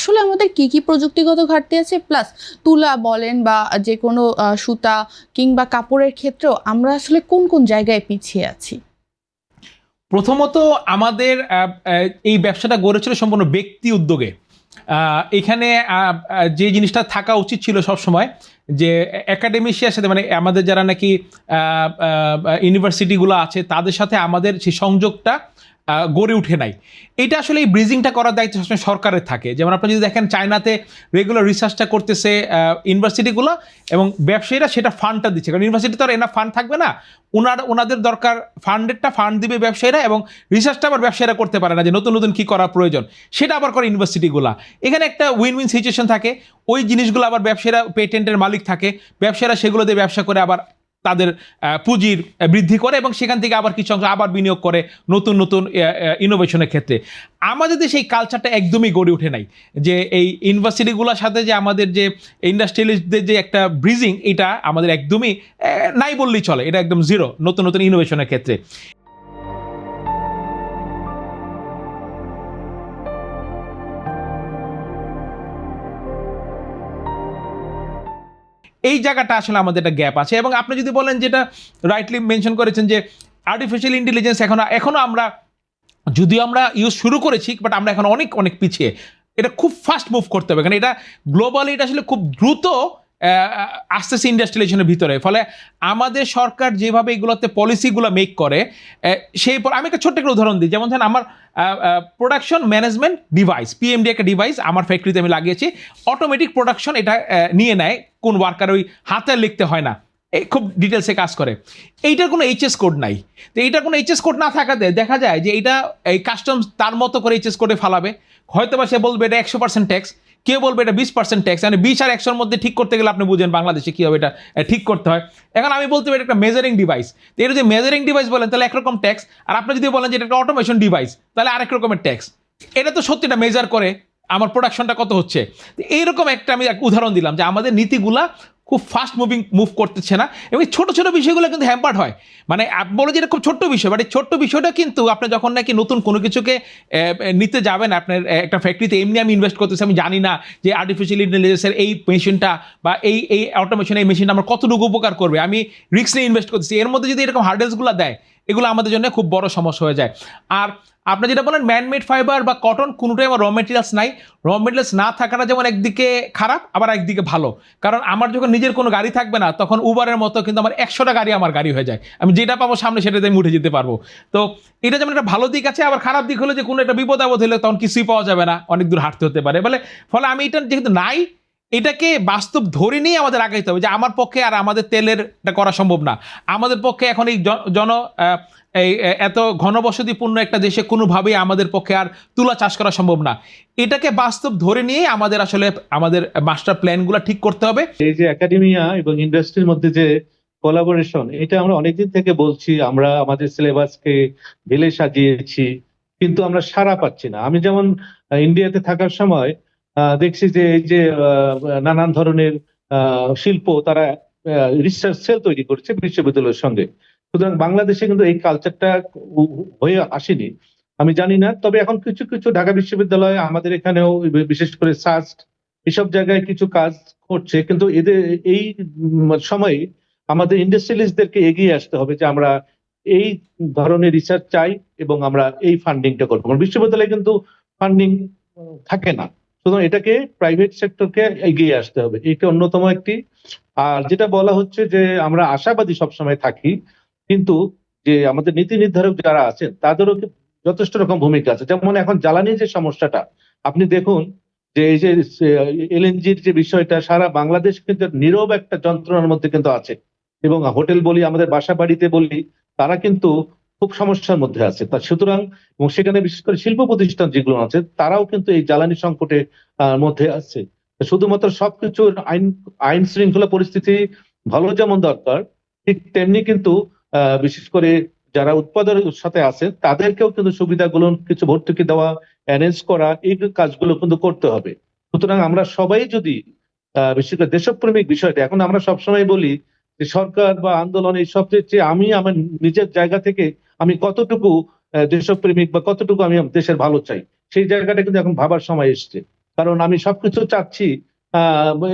আসলে আমাদের কি কি প্রযুক্তিগত ঘাটতি আছে, প্লাস তুলা বলেন বা যে কোনো সুতা কিংবা কাপড়ের ক্ষেত্রেও আমরা আসলে কোন কোন জায়গায় পিছিয়ে আছি? প্রথমত আমাদের এই ব্যবসাটা গড়েছিল সম্পূর্ণ ব্যক্তি উদ্যোগে। এখানে যে জিনিসটা থাকা উচিত ছিল সবসময়, যে একাডেমিশিয়ার সাথে, মানে আমাদের যারা নাকি ইউনিভার্সিটিগুলো আছে তাদের সাথে আমাদের সেই সংযোগটা গড়ে উঠে নাই। এটা আসলে এই ব্রিজিংটা করার দায়িত্ব সবসময় সরকারের থাকে। যেমন আপনি যদি দেখেন চায়নাতে রেগুলার রিসার্চটা করতেছে ইউনিভার্সিটিগুলো, এবং ব্যবসায়ীরা সেটা ফান্ডটা দিচ্ছে, কারণ ইউনিভার্সিটি তো আর এনা ফান্ড থাকবে না। ওনাদের দরকার ফান্ড দিবে ব্যবসায়ীরা, এবং রিসার্চটা আবার ব্যবসায়ীরা করতে পারে না, যে নতুন নতুন কী করা প্রয়োজন সেটা আবার করে ইউনিভার্সিটিগুলা। এখানে একটা উইন উইন সিচুয়েশন থাকে। ওই জিনিসগুলো আবার ব্যবসায়ীরা, পেটেন্টের মালিক থাকে, ব্যবসায়ীরা সেগুলো দিয়ে ব্যবসা করে আবার তাদের পুঁজির বৃদ্ধি করে, এবং সেখান থেকে আবার কিছু অংশ আবার বিনিয়োগ করে নতুন নতুন ইনোভেশনের ক্ষেত্রে। আমাদের দেশে এই কালচারটা একদমই গড়ে ওঠে নাই, যে এই ইউনিভার্সিটিগুলোর সাথে যে আমাদের যে ইন্ডাস্ট্রিয়ালিস্টদের যে একটা ব্রিজিং, এটা আমাদের একদমই নাই বললেই চলে। এটা একদম জিরো নতুন নতুন ইনোভেশনের ক্ষেত্রে। এই জায়গাটা আসলে আমাদের একটা গ্যাপ আছে। এবং আপনি যদি বলেন, যেটা রাইটলি মেনশন করেছেন, যে আর্টিফিশিয়াল ইন্টেলিজেন্স এখনো আমরা, যদিও আমরা ইউজ শুরু করেছি, বাট আমরা এখন অনেক অনেক পিছিয়ে। এটা খুব ফাস্ট মুভ করতে হবে, কারণ এটা গ্লোবালি এটা আসলে খুব দ্রুত আসতেছে ইন্ডাস্ট্রিয়ালাইজেশনের ভিতরে। ফলে আমাদের সরকার যেভাবে এগুলোতে পলিসিগুলো মেক করে, আমি একটা ছোট্ট একটা উদাহরণ দিই। যেমন ধরেন, আমার প্রোডাকশন ম্যানেজমেন্ট ডিভাইস, পিএমডি একটা ডিভাইস আমার ফ্যাক্টরিতে আমি লাগিয়েছি। অটোমেটিক প্রোডাকশন এটা নিয়ে নেয়, কোন ওয়ার্কার ওই হাতে লিখতে হয় না, খুব ডিটেলসে কাজ করে। এইটার কোনো এইচএস কোড নাই। তো এইটার কোনো এইচএস কোড না থাকাতে দেখা যায় যে এইটা এই কাস্টমস তার মতো করে এইচএস কোডে ফালাবে। হয়তো বা সে বলবে এটা 100% ট্যাক্স, কেউ বলবে এটা 20% ট্যাক্স। মানে 20 আর 100-র মধ্যে ঠিক করতে গেলে আপনি বুঝেন বাংলাদেশে কীভাবে এটা ঠিক করতে হয়। এখন আমি বলতে পারি এটা একটা মেজারিং ডিভাইস। তো এটা যদি মেজারিং ডিভাইস বলেন তাহলে একরকম ট্যাক্স, আর আপনি যদি বলেন যে এটা একটা অটোমেশন ডিভাইস তাহলে আরেক রকমের ট্যাক্স। এটা তো সত্যিটা মেজার করে আমার প্রোডাকশনটা কত হচ্ছে। এইরকম একটা আমি উদাহরণ দিলাম, যে আমাদের নীতিগুলা খুব ফাস্ট মুভ করতেছে না, এবং ছোট ছোট বিষয়গুলো কিন্তু হ্যাম্পার্ড হয়। মানে বলে যে এটা খুব ছোট্ট বিষয়, বাট এই ছোট্ট বিষয়টা কিন্তু আপনি যখন নাকি নতুন কোনো কিছুকে নিতে যাবেন, আপনার একটা ফ্যাক্টরিতে এমনি আমি ইনভেস্ট করতেছি, আমি জানি না যে আর্টিফিশিয়াল ইন্টেলিজেন্সের এই মেশিনটা বা এই অটোমেশন, এই মেশিনটা আমার কতটুকু উপকার করবে, আমি রিস্ক নিয়ে ইনভেস্ট করতেছি। এর মধ্যে যদি এরকম হার্ডেলসগুলো দেয়, এগুলো আমাদের জন্য খুব বড় সমস্যা হয়ে যায়। আর আপনি যেটা বলেন ম্যানমেড ফাইবার বা কটন, কোনোটাই আমার র মেটেরিয়ালস নাই। র মেটেরিয়ালস না থাকাটা যেমন একদিকে খারাপ, আবার একদিকে ভালো। কারণ আমার যখন নিজের কোনো গাড়ি থাকবে না, তখন উবারের মতো কিন্তু আমার 100টা গাড়ি আমার গাড়ি হয়ে যায়। আমি যেটা পাবো সামনে সেটাতে আমি উঠে যেতে পারবো। তো এটা যেমন একটা ভালো দিক আছে, আবার খারাপ দিক হলো যে কোনো একটা বিপদ আপদ হলে তখন কিছুই পাওয়া যাবে না, অনেক দূর হাঁটতে হতে পারে। ফলে আমি এটা যেহেতু নাই, এটাকে বাস্তব ধরে নিয়ে আমাদের আগাইতে হবে, যে আমার পক্ষে আর আমাদের তেলের এটা করা সম্ভব না। আমাদের পক্ষে এখন এই এই এত ঘনবসতিপূর্ণ একটা দেশে কোনোভাবেই আমাদের পক্ষে আর তুলা চাষ করা সম্ভব না। এটাকে বাস্তব ধরে নিয়ে আমাদের আসলে আমাদের মাস্টার প্ল্যানগুলো ঠিক করতে হবে। এই যে একাডেমিয়া এবং ইন্ডাস্ট্রির মধ্যে যে কোলাবোরেশন, এটা আমরা অনেকদিন থেকে বলছি, আমরা আমাদের সিলেবাসকে ঢেলে সাজিয়েছি, কিন্তু আমরা সাড়া পাচ্ছি না। আমি যেমন ইন্ডিয়াতে থাকার সময় দেখছি যে এই যে নানান ধরনের শিল্প, তারা রিসার্চ সেল তৈরি করছে বিশ্ববিদ্যালয়ের সঙ্গে। সুতরাং বাংলাদেশে কিন্তু এই কালচারটা হয়ে আসেনি, আমি জানি না। তবে এখন কিছু কিছু ঢাকা বিশ্ববিদ্যালয়, আমাদের এখানেও বিশেষ করে সাস্ট, এসব জায়গায় কিছু কাজ করছে। কিন্তু এদের এই সময়ে আমাদের ইন্ডাস্ট্রিয়ালিস্টদেরকে এগিয়ে আসতে হবে, যে আমরা এই ধরনের রিসার্চ চাই এবং আমরা এই ফান্ডিংটা করবো। বিশ্ববিদ্যালয়ে কিন্তু ফান্ডিং থাকে না, সুতরাং এটাকে প্রাইভেট সেক্টরকে এগিয়ে আসতে হবে, এটা অন্যতম একটি। আর যেটা বলা হচ্ছে যে আমরা আশাবাদী সবসময় থাকি, কিন্তু যে আমাদের নীতি নির্ধারক যারা আছেন তাদেরও যথেষ্ট রকম ভূমিকা আছে। যেমন এখন জ্বালানির যে সমস্যাটা, আপনি দেখুন যে এই যে এলএনজির যে বিষয়টা, সারা বাংলাদেশ কিন্তু নীরব একটা যন্ত্রণার মধ্যে কিন্তু আছে। এবং হোটেল বলি, আমাদের বাসা বাড়িতে বলি, তারা কিন্তু খুব সমস্যার মধ্যে আছে। তা সুতরাং, এবং সেখানে বিশেষ করে শিল্প প্রতিষ্ঠান যেগুলো আছে, তারাও কিন্তু এই জ্বালানি সংকটে মধ্যে আছে। শুধুমাত্র সবকিছুর আইন শৃঙ্খলা পরিস্থিতি ভালো যেমন দরকার, ঠিক তেমনি কিন্তু বিশেষ করে যারা উৎপাদনের সাথে আছে তাদেরকেও কিন্তু সুবিধাগুলো, কিছু ভর্তুকি দেওয়া, অ্যারেঞ্জ করা, এই কাজগুলো কিন্তু করতে হবে। সুতরাং আমরা সবাই যদি বিশেষ করে দেশপ্রেমিক বিষয়টা, এখন আমরা সবসময় বলি যে সরকার বা আন্দোলন এই সবচেয়ে চেয়ে আমি আমার নিজের জায়গা থেকে আমি কতটুকু দেশপ্রেমিক বা কতটুকু আমি দেশের ভালো চাই, সেই জায়গাটা কিন্তু এখন ভাবার সময় এসছে। কারণ আমি সবকিছু চাচ্ছি,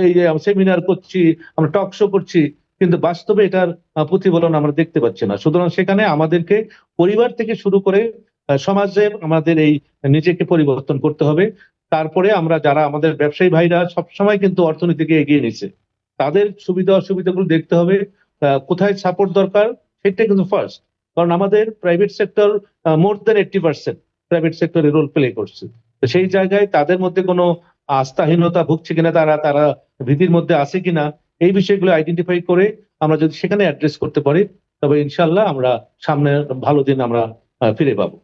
এই সেমিনার করছি, আমরা টক শো করছি, কিন্তু বাস্তবে এটার প্রতিফলন আমরা দেখতে পাচ্ছি না। সুতরাং সেখানে আমাদেরকে পরিবার থেকে শুরু করে সমাজে আমাদের এই নিজেকে পরিবর্তন করতে হবে। তারপরে আমরা যারা আমাদের ব্যবসায়ী ভাইরা সবসময় কিন্তু অর্থনীতিকে এগিয়ে নিচ্ছে, তাদের সুবিধা অসুবিধাগুলো দেখতে হবে, কোথায় সাপোর্ট দরকার সেটা কিন্তু ফার্স্ট। কারণ আমাদের প্রাইভেট সেক্টর মোর দেন 80% প্রাইভেট সেক্টরে রোল প্লে করছে। তো সেই জায়গায় তাদের মধ্যে কোনো আস্থাহীনতা ভুগছে কিনা, তারা তারা ভীতির মধ্যে আছে কিনা, এই বিষয়গুলো আইডেন্টিফাই করে আমরা যদি সেখানে অ্যাড্রেস করতে পারি, তবে ইনশাল্লাহ আমরা সামনে ভালো দিন আমরা ফিরে পাবো।